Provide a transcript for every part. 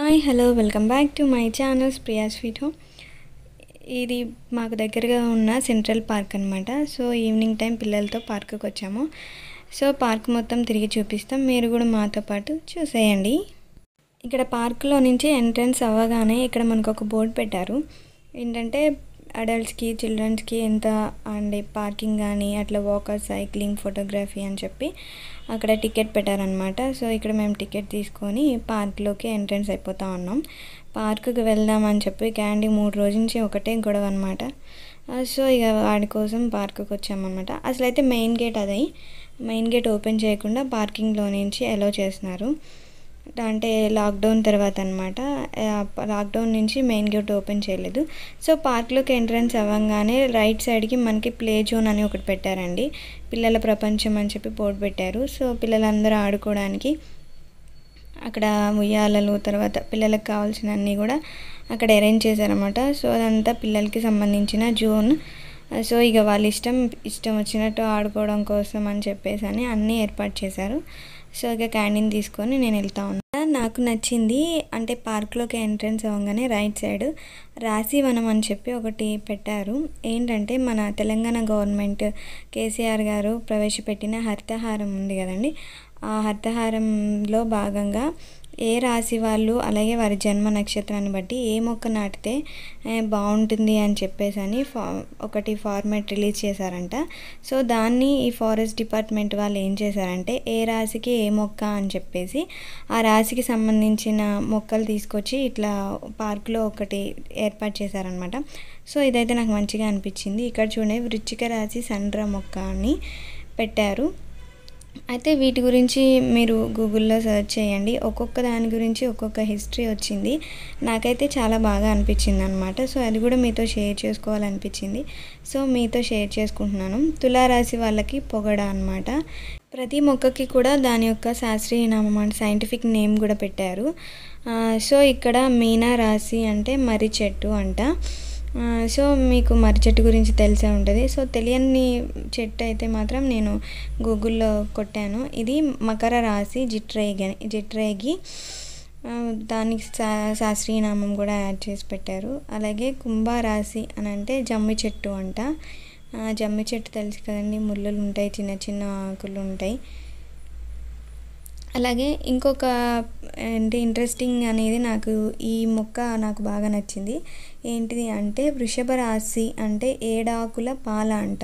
Hi hello welcome back to my channel Priya sweet home. ఇది మాకు దగ్గరగా ఉన్న సెంట్రల్ పార్క్ అనమాట. సో ఈవినింగ్ టైం పిల్లలతో పార్క్కి వచ్చాము. సో పార్క్ మొత్తం తిరిగి చూపిస్తాం, మీరు కూడా మాతో పాటు చూసేయండి. ఇక్కడ పార్క్లో నుంచి ఎంట్రన్స్ అవ్వగానే ఇక్కడ మనకు ఒక బోర్డు పెట్టారు. ఏంటంటే అడల్ట్స్కి చిల్డ్రన్స్కి ఎంత అండి పార్కింగ్ కానీ అట్లా వాకర్ సైక్లింగ్ ఫోటోగ్రఫీ అని చెప్పి అక్కడ టికెట్ పెట్టారనమాట. సో ఇక్కడ మేము టికెట్ తీసుకొని పార్క్లోకి ఎంట్రన్స్ అయిపోతూ ఉన్నాం. పార్కుకి వెళ్దామని చెప్పి క్యాండీ 3 రోజుల నుంచి ఒకటే గొడవ అనమాట. సో ఇక వాడి కోసం పార్కుకి వచ్చామన్నమాట. అసలు అయితే మెయిన్ గేట్ ఓపెన్ చేయకుండా పార్కింగ్లో నుంచి అలో చేస్తున్నారు. అంటే లాక్డౌన్ తర్వాత అనమాట. లాక్డౌన్ నుంచి మెయిన్ గేట్ ఓపెన్ చేయలేదు. సో పార్క్లోకి ఎంట్రన్స్ అవ్వగానే రైట్ సైడ్కి మనకి ప్లే జోన్ అని ఒకటి పెట్టారండి. పిల్లల ప్రపంచం అని చెప్పి బోర్డు పెట్టారు. సో పిల్లలందరూ ఆడుకోవడానికి అక్కడ ఉయ్యాలలు, తర్వాత పిల్లలకు కావాల్సిన అన్నీ కూడా అక్కడ అరేంజ్ చేశారన్నమాట. సో అదంతా పిల్లలకి సంబంధించిన జోన్. సో ఇక వాళ్ళ ఇష్టం వచ్చినట్టు ఆడుకోవడం కోసం అని చెప్పేసి అన్నీ ఏర్పాటు చేశారు. సో ఇక క్యాంటీన్ తీసుకొని నేను వెళ్తా ఉన్నా. నాకు నచ్చింది అంటే పార్క్లోకి ఎంట్రన్స్ అవ్వగానే రైట్ సైడ్ రాశివనం అని చెప్పి ఒకటి పెట్టారు. ఏంటంటే మన తెలంగాణ గవర్నమెంట్ కేసీఆర్ గారు ప్రవేశపెట్టిన హరితహారం ఉంది కదండి. ఆ హరితహారంలో భాగంగా ఏ రాశి వాళ్ళు అలాగే వారి జన్మ నక్షత్రాన్ని బట్టి ఏ మొక్క నాటితే బాగుంటుంది అని చెప్పేసి ఒకటి ఫార్మాట్ రిలీజ్ చేశారంట. సో దాన్ని ఈ ఫారెస్ట్ డిపార్ట్మెంట్ వాళ్ళు ఏం చేశారంటే ఏ రాశికి ఏ మొక్క అని చెప్పేసి ఆ రాశికి సంబంధించిన మొక్కలు తీసుకొచ్చి ఇట్లా పార్కులో ఒకటి ఏర్పాటు చేశారనమాట. సో ఇదైతే నాకు మంచిగా అనిపించింది. ఇక్కడ చూడండి వృశ్చిక రాశి సండ్ర మొక్క అని పెట్టారు. అయితే వీటి గురించి మీరు గూగుల్లో సెర్చ్ చేయండి. ఒక్కొక్క దాని గురించి ఒక్కొక్క హిస్టరీ వచ్చింది. నాకైతే చాలా బాగా అనిపించింది అనమాట. సో అది కూడా మీతో షేర్ చేసుకోవాలనిపించింది. సో మీతో షేర్ చేసుకుంటున్నాను. తులారాశి వాళ్ళకి పొగడ అనమాట. ప్రతి మొక్కకి కూడా దాని యొక్క శాస్త్రీయ నామం అంటే సైంటిఫిక్ నేమ్ కూడా పెట్టారు. సో ఇక్కడ మీనా రాశి అంటే మర్రి చెట్టు అంట. సో మీకు మర్రి చెట్టు గురించి తెలిసే ఉంటుంది. సో తెలియని చెట్టు అయితే మాత్రం నేను గూగుల్లో కొట్టాను. ఇది మకర రాశి జిట్రేగి దానికి శాస్త్రీయ నామం కూడా యాడ్ చేసి పెట్టారు. అలాగే కుంభరాశి అని అంటే జమ్మి చెట్టు అంట. జమ్మి చెట్టు తెలుసు కదండి, ముళ్ళులు ఉంటాయి, చిన్న చిన్న ఆకులు ఉంటాయి. అలాగే ఇంకొక అంటే ఇంట్రెస్టింగ్ అనేది నాకు ఈ మొక్క నాకు బాగా నచ్చింది. ఏంటిది అంటే వృషభ రాశి అంటే ఏడాకుల పాల అంట.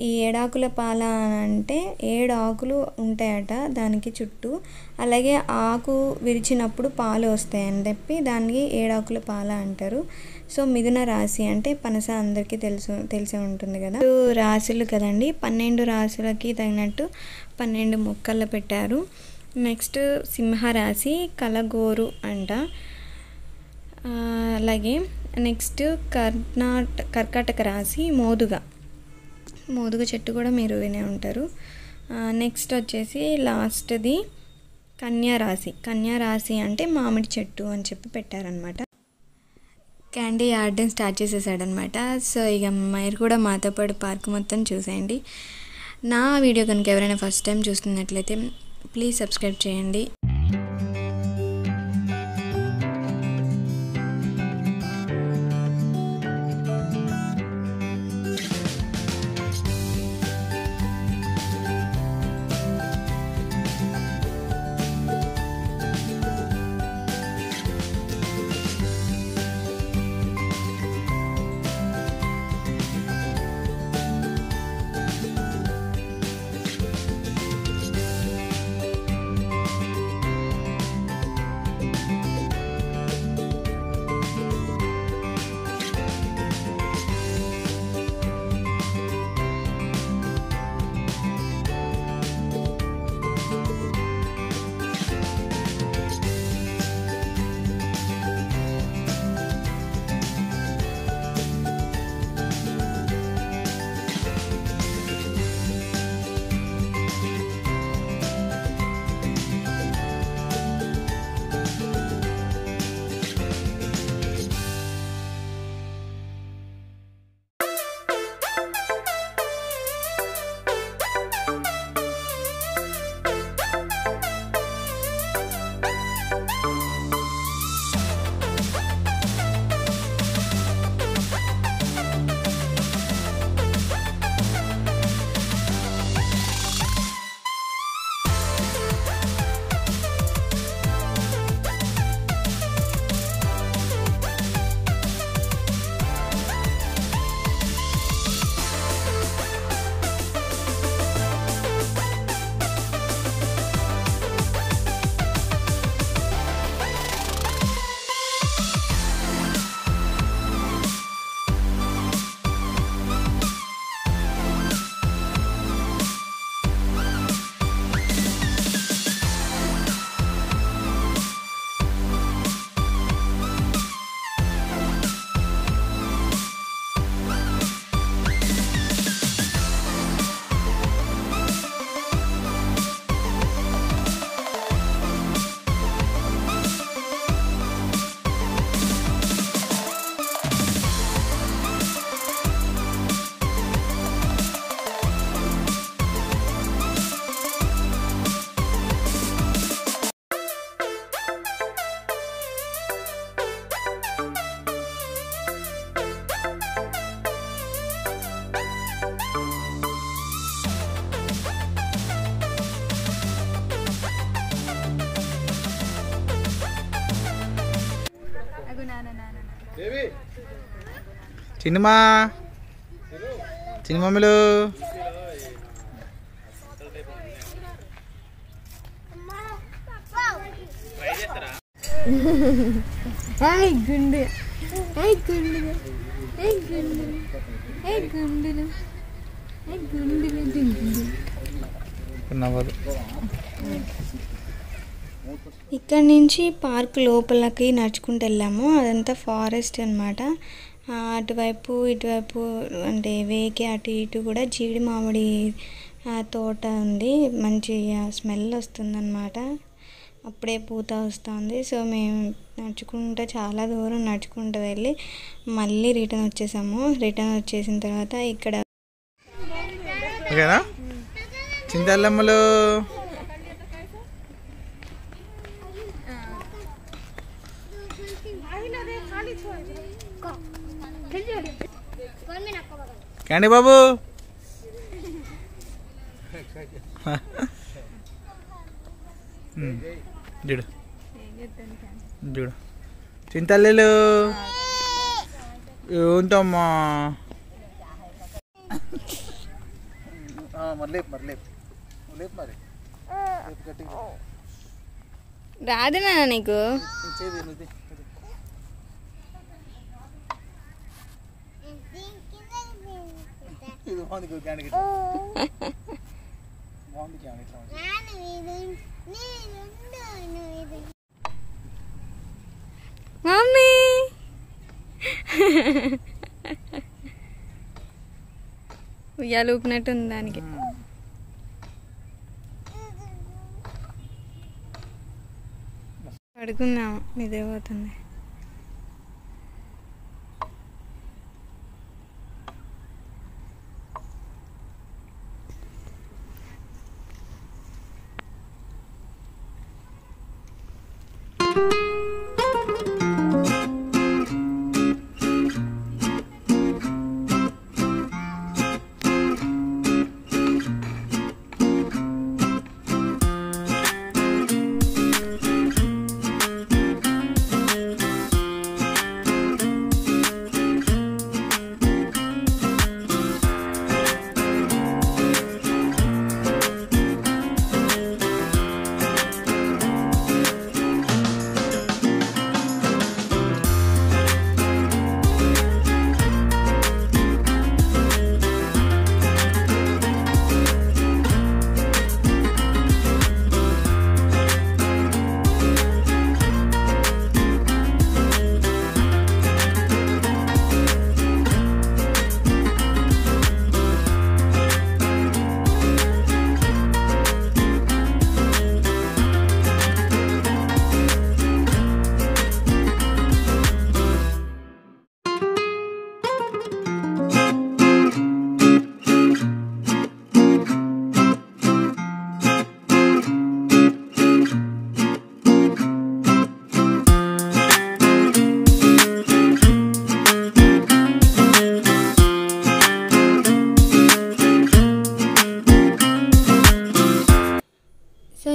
ఈ ఏడాకుల పాల అంటే 7 ఆకులు ఉంటాయట దానికి చుట్టూ. అలాగే ఆకు విరిచినప్పుడు పాలు వస్తాయని చెప్పి దానికి 7 ఆకుల పాల అంటారు. సో మిథున రాశి అంటే పనస అందరికీ తెలిసే ఉంటుంది కదా. 2 రాశులు కదండి, 12 రాశులకి తగినట్టు 12 మొక్కలు పెట్టారు. నెక్స్ట్ సింహరాశి కలగోరు అంట. అలాగే నెక్స్ట్ కర్కాటక రాశి మోదుగ చెట్టు కూడా మీరు వినే ఉంటారు. నెక్స్ట్ వచ్చేసి లాస్ట్ది కన్యా రాశి అంటే మామిడి చెట్టు అని చెప్పి పెట్టారనమాట. క్యాండీ ఆడడం స్టార్ట్ చేసేసాడనమాట. సో ఇక మీరు కూడా మాతో పాటు పార్క్ మొత్తం చూసేయండి. నా వీడియో కనుక ఎవరైనా ఫస్ట్ టైం చూస్తున్నట్లయితే ప్లీజ్ సబ్స్క్రైబ్ చేయండి. చిన్నమా చిన్న మమ్మీలు గుండు గుండు గుండు ఇక్కడ నుంచి పార్క్ లోపలకి నడుచుకుంటూ వెళ్ళాము. అదంతా ఫారెస్ట్ అనమాట. అటువైపు ఇటువైపు అంటే వేకి అటు ఇటు కూడా జీడి మామిడి తోట ఉంది. మంచి స్మెల్ వస్తుందన్నమాట. అప్పుడే పూత వస్తుంది. సో మేము నడుచుకుంటూ చాలా దూరం నడుచుకుంటూ వెళ్ళి మళ్ళీ రిటర్న్ వచ్చేసాము. రిటర్న్ వచ్చేసిన తర్వాత ఇక్కడ ఓకేనా చింతల్లమ్మలు క్యాండీ బాబు చూడు చూడు చింతల్లెలు ఏంటమ్మా రాదునా నీకు మమ్మీ ఉయ్యాలు ఊపినట్టు ఉంది దానికి. పడుకుందాము, నిద్రపోతుంది.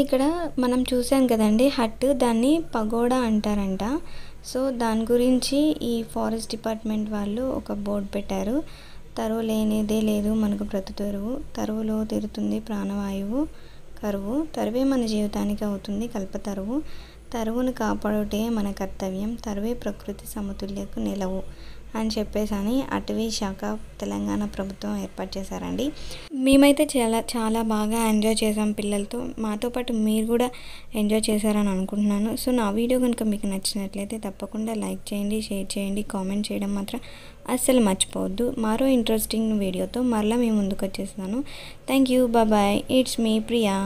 ఇక్కడ మనం చూసాం కదండి హట్, దాన్ని పగోడా అంటారంట. సో దాని గురించి ఈ ఫారెస్ట్ డిపార్ట్మెంట్ వాళ్ళు ఒక బోర్డు పెట్టారు. తరువు లేనిదే లేదు మనకు బ్రతుకుతరువు, తరువులో తిరుతుంది ప్రాణవాయువు కరువు, తరువే మన జీవితానికి అవుతుంది కల్పతరువు, తరువును కాపాడుటే మన కర్తవ్యం, తరువే ప్రకృతి సమతుల్యకు నిలవు అని చెప్పేసి అటవీ శాఖ తెలంగాణ ప్రభుత్వం ఏర్పాటు చేశారండి. మేమైతే చాలా బాగా ఎంజాయ్ చేసాం పిల్లలతో. మాతో పాటు మీరు కూడా ఎంజాయ్ చేశారని అనుకుంటున్నాను. సో నా వీడియో కనుక మీకు నచ్చినట్లయితే తప్పకుండా లైక్ చేయండి, షేర్ చేయండి, కామెంట్ చేయడం మాత్రం అస్సలు మర్చిపోవద్దు. మరో ఇంట్రెస్టింగ్ వీడియోతో మరలా మేము ముందుకు వచ్చేస్తాను. Thank you, bye. It's me Priya.